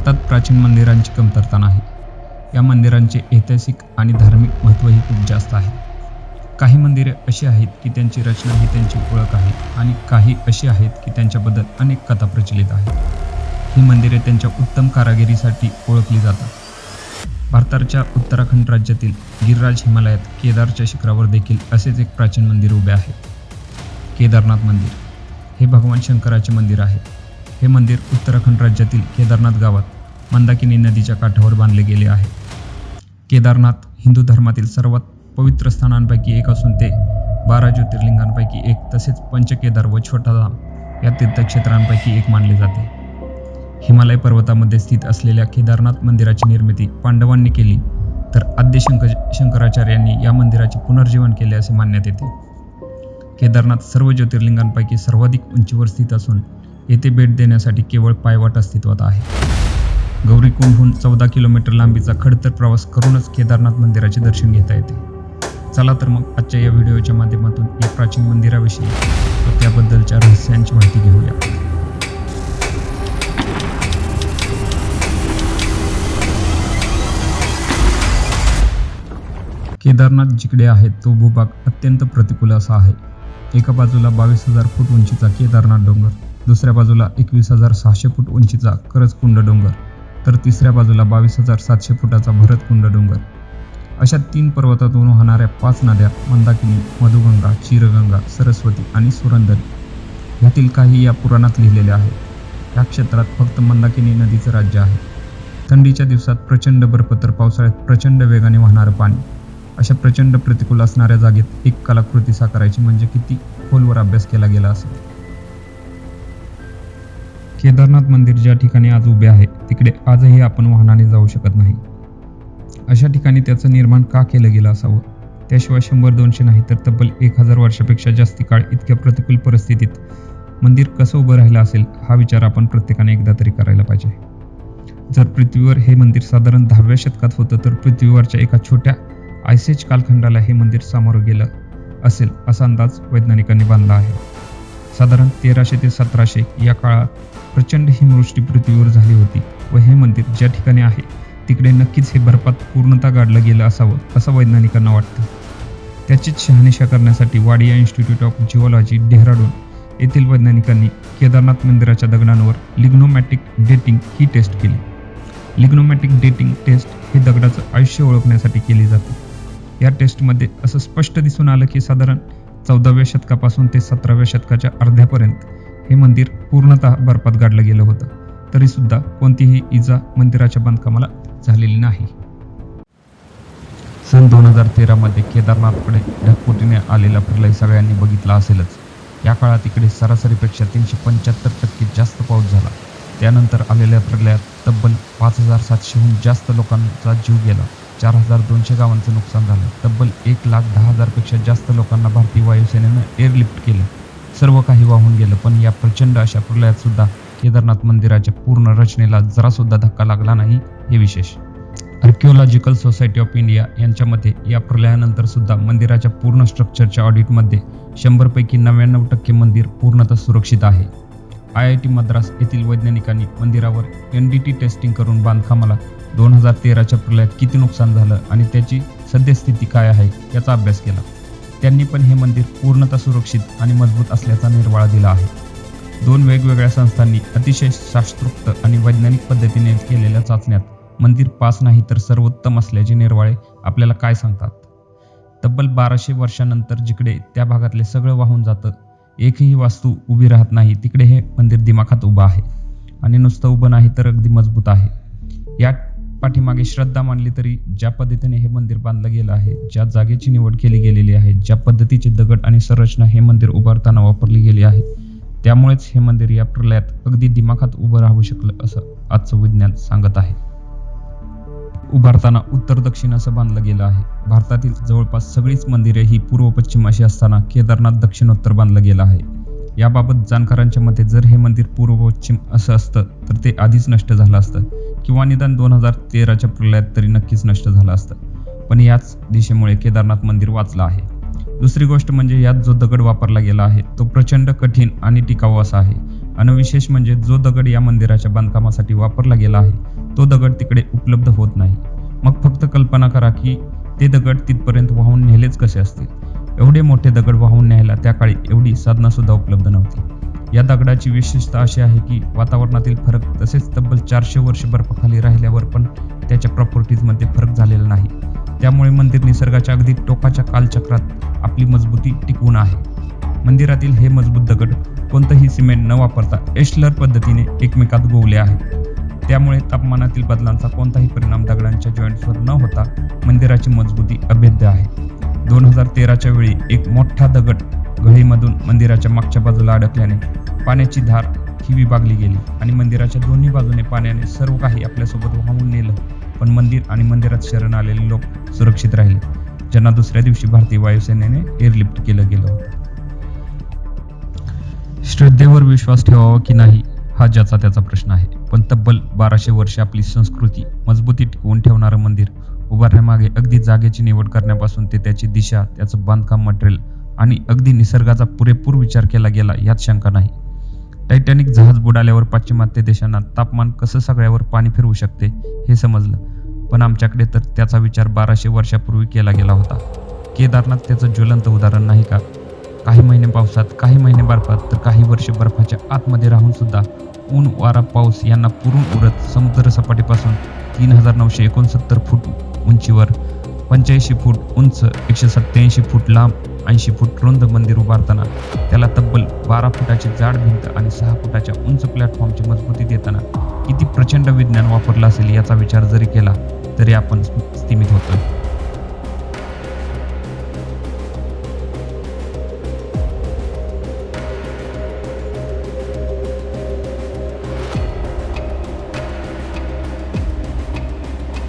भारतात प्राचीन मंदिरांची कमतरता नाही. या मंदिरांचे ऐतिहासिक आणि धार्मिक महत्त्वही खूप जास्त आहे. काही मंदिरे अशी आहेत की त्यांची रचना ही त्यांची ओळख आहे आणि काही अशी आहेत की त्यांच्याबद्दल अनेक कथा प्रचलित आहेत. ही मंदिरे त्यांच्या उत्तम कारागिरीसाठी ओळखली जातात. भारताच्या उत्तराखंड राज्यातील गिरिराज हिमालयात केदारच्या शिखरावर देखील असेच एक प्राचीन मंदिर उभे आहे. केदारनाथ मंदिर हे भगवान शंकराचे मंदिर आहे. हे मंदिर उत्तराखंड राज्यातील केदारनाथ गावात मंदाकिनी नदीच्या काठावर बांधले गेले आहे. केदारनाथ हिंदू धर्मातील सर्वात पवित्र स्थानांपैकी एक असून ते 12 ज्योतिर्लिंगांपैकी एक तसेच पंचकेदार व छोटाधाम या तीर्थक्षेत्रांपैकी एक मानले जाते. हिमालय पर्वतामध्ये स्थित असलेल्या केदारनाथ मंदिराची निर्मिती पांडवांनी केली तर आद्य शंकराचार्यांनी या मंदिराचे पुनर्जीवन केले असे मानण्यात येते. केदारनाथ सर्व ज्योतिर्लिंगांपैकी सर्वाधिक उंचीवर स्थित असून येथे भेट देण्यासाठी केवळ पायवाट अस्तित्वात आहे. गौरीकुंडहून 14 किलोमीटर लांबीचा खडतर प्रवास करूनच केदारनाथ मंदिराचे दर्शन घेता येते. चला तर मग आजच्या या व्हिडिओच्या माध्यमातून या प्राचीन मंदिराविषयी व त्याबद्दलच्या रहस्यांची माहिती घेऊया. केदारनाथ जिकडे आहे तो भूभाग अत्यंत प्रतिकूल असा आहे. एका बाजूला 22,000 फूट उंचीचा केदारनाथ डोंगर, दुसऱ्या बाजूला 21,600 फूट उंचीचा करजकुंड डोंगर, तर तिसऱ्या बाजूला 22,700 फुटाचा भरतकुंड डोंगर. अशा 3 पर्वतातून वाहणाऱ्या 5 नद्या मंदाकिनी, मधुगंगा, क्षीरगंगा, सरस्वती आणि सुरंदरी ह्यातील काही या पुराणात लिहिलेल्या आहेत. या क्षेत्रात फक्त मंदाकिनी नदीचं राज्य आहे. थंडीच्या दिवसात प्रचंड बर्फ तर पावसाळ्यात प्रचंड वेगाने वाहणारं पाणी. अशा प्रचंड प्रतिकूल असणाऱ्या जागेत एक कलाकृती साकारायची म्हणजे किती खोलवर अभ्यास केला गेला असेल. केदारनाथ मंदिर ज्या ठिकाणी आज उभे आहे तिकडे आजही आपण वाहनाने जाऊ शकत नाही. अशा ठिकाणी त्याचं निर्माण का केलं गेलं असावं? त्याशिवाय 100-200 नाही तर तब्बल 1000 वर्षापेक्षा जास्ती काळ इतक्या प्रतिकूल परिस्थितीत मंदिर कसं उभं राहिलं असेल हा विचार आपण प्रत्येकाने एकदा तरी करायला पाहिजे. जर पृथ्वीवर हे मंदिर साधारण 10व्या शतकात होतं तर पृथ्वीवरच्या एका छोट्या आयसेज कालखंडाला हे मंदिर सामोरं गेलं असेल असा अंदाज वैज्ञानिकांनी बांधला आहे. साधारण 1300 ते 1700 या काळात प्रचंड हिमवृष्टी पृथ्वीवर झाली होती व हे मंदिर ज्या ठिकाणी आहे तिकडे नक्कीच हे बर्फात पूर्णतः गाडलं गेलं असावं असं वैज्ञानिकांना वाटतं. त्याचीच शहानिशा करण्यासाठी Wadia institute of geology, Dehradun येथील वैज्ञानिकांनी केदारनाथ मंदिराच्या दगडांवर लिग्नोमॅटिक डेटिंग ही टेस्ट केली. लिग्नोमॅटिक डेटिंग टेस्ट हे दगडाचं आयुष्य ओळखण्यासाठी केली जाते. या टेस्टमध्ये असं स्पष्ट दिसून आलं की साधारण 14व्या शतकापासून ते 17व्या शतकाच्या अर्ध्यापर्यंत हे मंदिर पूर्णतः बर्फात गाडलं गेलं होतं. तरी सुद्धा कोणतीही इजा मंदिराच्या बांधकामाला झालेली नाही. सन 2013 मध्ये केदारनाथकडे ढगफुटीने आलेला प्रलय सगळ्यांनी बघितला असेलच. या काळात इकडे सरासरीपेक्षा 375% जास्त पाऊस झाला. त्यानंतर आलेल्या प्रलयात तब्बल 5,700हून जास्त लोकांचा जीव गेला. 4,200 गावांचं नुकसान झालं. तब्बल 1,10,000 पेक्षा जास्त लोकांना भारतीय वायुसेनेनं एअरलिफ्ट केलं. सर्व काही वाहून गेलं. पण या प्रचंड अशा प्रलयात सुद्धा केदारनाथ मंदिराच्या पूर्ण रचनेला जरासुद्धा धक्का लागला नाही हे विशेष. आर्किओलॉजिकल सोसायटी ऑफ इंडिया यांच्या मते या प्रलयानंतर सुद्धा मंदिराच्या पूर्ण स्ट्रक्चरच्या ऑडिटमध्ये 100 पैकी 99% मंदिर पूर्णतः सुरक्षित आहे. IIT मद्रास येथील वैज्ञानिकांनी मंदिरावर NDT टेस्टिंग करून बांधकामाला 2013च्या प्रलयात किती नुकसान झालं आणि त्याची सद्यस्थिती काय आहे याचा अभ्यास केला. त्यांनी पण हे मंदिर पूर्णतः सुरक्षित आणि मजबूत असल्याचा निर्वाळा दिला आहे. 2 वेगवेगळ्या संस्थांनी अतिशय शास्त्रोक्त आणि वैज्ञानिक पद्धतीने केलेल्या चाचण्यात मंदिर 5 नाही तर सर्वोत्तम असल्याचे निर्वाळे आपल्याला काय सांगतात? तब्बल 1200 वर्षांनंतर जिकडे त्या भागातले सगळं वाहून जातं, एकही वास्तू उभी राहत नाही, तिकडे हे मंदिर दिमाखात उभं आहे. आणि नुसतं उभं नाही तर अगदी मजबूत आहे. या पाठीमागे श्रद्धा मानली तरी ज्या पद्धतीने हे मंदिर बांधलं गेलं आहे, ज्या जागेची निवड केली गेलेली आहे, ज्या पद्धतीचे दगड आणि संरचना हे मंदिर उभारताना वापरली गेली आहे, त्यामुळेच हे मंदिर या प्रलयात अगदी दिमाखात उभं राहू शकलं असं आजचं विज्ञान सांगत आहे. उभारताना उत्तर दक्षिण असं बांधलं गेलं आहे. भारतातील जवळपास सगळीच मंदिरे ही पूर्व पश्चिम अशी असताना केदारनाथ दक्षिणोत्तर बांधलं गेलं आहे. याबाबत जाणकारांच्या मते जर हे मंदिर पूर्व पश्चिम असं असतं तर ते आधीच नष्ट झालं असतं किंवा निदान 2013च्या प्रलयात तरी नक्कीच नष्ट झालं असतं. पण याच दिशेमुळे केदारनाथ मंदिर वाचलं आहे. दुसरी गोष्ट म्हणजे यात जो दगड वापरला गेला आहे तो प्रचंड कठीण आणि टिकाऊ असा आहे. आणि विशेष म्हणजे जो दगड या मंदिराच्या बांधकामासाठी वापरला गेला आहे तो दगड तिकडे उपलब्ध होत नाही. मग फक्त कल्पना करा की ते दगड तिथपर्यंत वाहून नेलेच कसे असतील. एवढे मोठे दगड वाहून न्यायला त्या काळी एवढी साधनं सुद्धा उपलब्ध नव्हती. या दगडाची विशेषता अशी आहे की वातावरणातील फरक तसेच तब्बल 400 वर्ष बर्फाखाली राहिल्यावर पण त्याच्या प्रॉपर्टीजमध्ये फरक झालेला नाही. त्यामुळे मंदिर निसर्गाच्या अगदी टोकाच्या कालचक्रात आपली मजबूती टिकवून आहे. मंदिरातील हे मजबूत दगड कोणतंही सिमेंट न वापरता एशलर पद्धतीने एकमेकात गोवले आहेत. त्यामुळे तापमानातील बदलांचा कोणताही परिणाम दगडांच्या जॉईंट्सवर न होता मंदिराची मजबूती अभेद्य आहे. 2013च्या वेळी एक मोठा दगड घळीमधून मंदिराच्या मागच्या बाजूला अडकल्याने पाण्याची धार ही विभागली गेली आणि मंदिराच्या दोन्ही बाजूने पाण्याने सर्व काही आपल्यासोबत वाहून नेलं. पण मंदिर आणि मंदिरात शरण आलेले लोक सुरक्षित राहिले, ज्यांना दुसऱ्या दिवशी भारतीय वायुसेनेने एअरलिफ्ट केलं गेलं होतं. श्रद्धेवर विश्वास ठेवावा की नाही हा ज्याचा त्याचा प्रश्न आहे. पण तब्बल 1200 वर्षे आपली संस्कृती मजबूती टिकवून ठेवणारं मंदिर उभारण्यामागे अगदी जागेची निवड करण्यापासून ते त्याची दिशा, त्याचं बांधकाम मटेरियल आणि अगदी निसर्गाचा पुरेपूर विचार केला गेला यात शंका नाही. टायटॅनिक जहाज बुडाल्यावर पाश्चिमात्य देशांना तापमान कसं सगळ्यावर पाणी फिरवू शकते हे समजलं. पण आमच्याकडे तर त्याचा विचार 1200 वर्षापूर्वी केला गेला होता. केदारनाथ त्याचं ज्वलंत उदाहरण नाही का? काही महिने पावसात, काही महिने बर्फात, तर काही वर्ष बर्फाच्या आतमध्ये राहून सुद्धा ऊन, वारा, पाऊस यांना पुरून उरत समुद्र सपाटीपासून 3969 फूट उंचीवर 85 फूट उंच, 187 फूट लांब, 80 फूट रुंद मंदिर उभारताना त्याला तब्बल 12 फुटाची जाड भिंत आणि 6 फुटाच्या उंच प्लॅटफॉर्मची मजबूती देताना किती प्रचंड विज्ञान वापरलं असेल याचा विचार जरी केला तरी आपण स्तिमित होतोय.